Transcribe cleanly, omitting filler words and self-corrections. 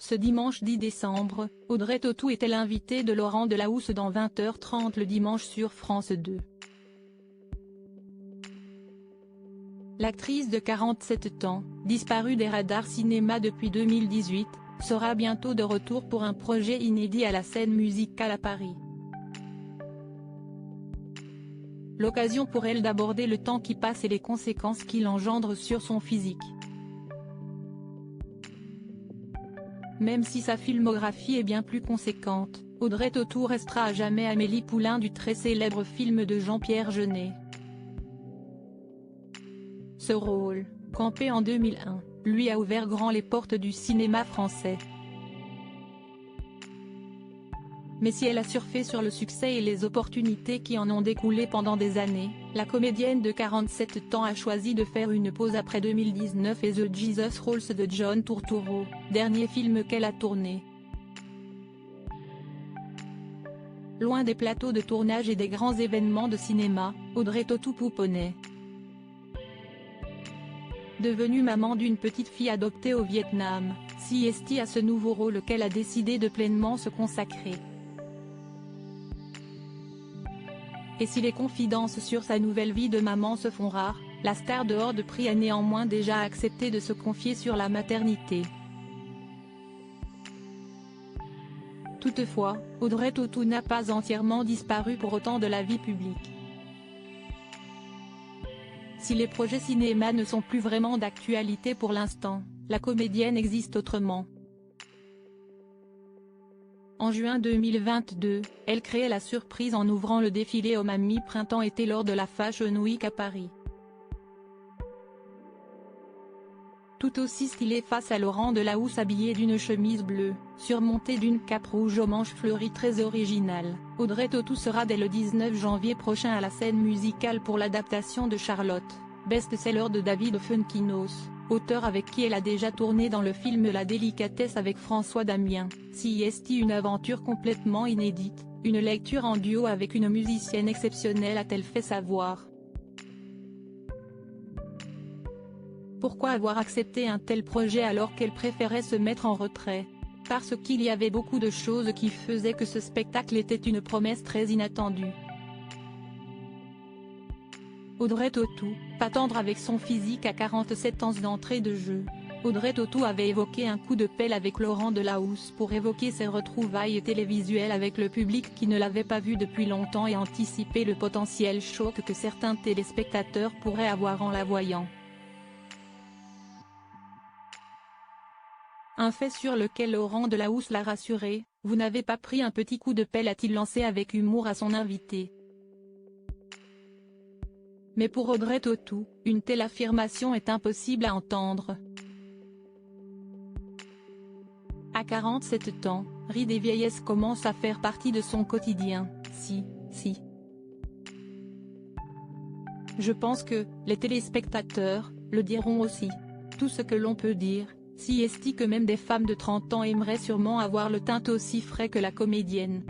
Ce dimanche 10 décembre, Audrey Tautou était l'invitée de Laurent Delahousse dans 20h30 le dimanche sur France 2. L'actrice de 47 ans, disparue des radars cinéma depuis 2018, sera bientôt de retour pour un projet inédit à la scène musicale à Paris. L'occasion pour elle d'aborder le temps qui passe et les conséquences qu'il engendre sur son physique. Même si sa filmographie est bien plus conséquente, Audrey Tautou restera à jamais Amélie Poulain du très célèbre film de Jean-Pierre Jeunet. Ce rôle, campé en 2001, lui a ouvert grand les portes du cinéma français. Mais si elle a surfé sur le succès et les opportunités qui en ont découlé pendant des années, la comédienne de 47 ans a choisi de faire une pause après 2019 et The Jesus Rolls de John Turturro, dernier film qu'elle a tourné. Loin des plateaux de tournage et des grands événements de cinéma, Audrey Tautou pouponnait. Devenue maman d'une petite fille adoptée au Vietnam, s'y à ce nouveau rôle auquel a décidé de pleinement se consacrer. Et si les confidences sur sa nouvelle vie de maman se font rares, la star de hors de prix a néanmoins déjà accepté de se confier sur la maternité. Toutefois, Audrey Tautou n'a pas entièrement disparu pour autant de la vie publique. Si les projets cinéma ne sont plus vraiment d'actualité pour l'instant, la comédienne existe autrement. En juin 2022, elle créait la surprise en ouvrant le défilé au Mamie Printemps-été lors de la Fashion Week à Paris. Tout aussi stylée face à Laurent Delahousse habillé d'une chemise bleue, surmontée d'une cape rouge aux manches fleuries très originale, Audrey Tautou sera dès le 19 janvier prochain à la scène musicale pour l'adaptation de Charlotte, best-seller de David Fuenquinos, auteur avec qui elle a déjà tourné dans le film La délicatesse avec François Damien, CIST une aventure complètement inédite, une lecture en duo avec une musicienne exceptionnelle a-t-elle fait savoir. Pourquoi avoir accepté un tel projet alors qu'elle préférait se mettre en retrait? Parce qu'il y avait beaucoup de choses qui faisaient que ce spectacle était une promesse très inattendue. Audrey Tautou, pas tendre avec son physique à 47 ans d'entrée de jeu. Audrey Tautou avait évoqué un coup de pelle avec Laurent Delahousse pour évoquer ses retrouvailles télévisuelles avec le public qui ne l'avait pas vu depuis longtemps et anticiper le potentiel choc que certains téléspectateurs pourraient avoir en la voyant. Un fait sur lequel Laurent Delahousse l'a rassuré, « Vous n'avez pas pris un petit coup de pelle » a-t-il lancé avec humour à son invité. Mais pour Audrey Tautou, une telle affirmation est impossible à entendre. À 47 ans, rides et vieillesse commencent à faire partie de son quotidien, si. Je pense que, les téléspectateurs, le diront aussi. Tout ce que l'on peut dire, si que même des femmes de 30 ans aimeraient sûrement avoir le teint aussi frais que la comédienne.